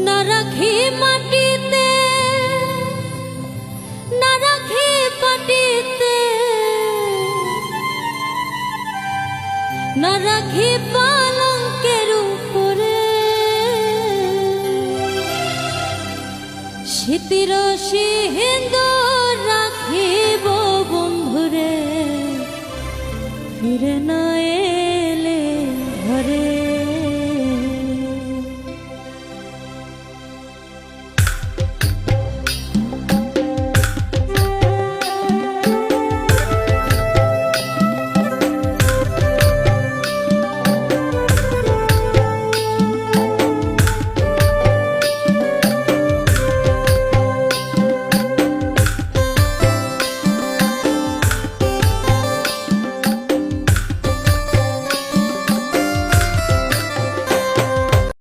না রাখি মাটিতে না রাখি পাটিতে না রাখি পালঙ্কের উপরে শীতির সিন্দুর রাখিব বন্ধুরে ফিরে না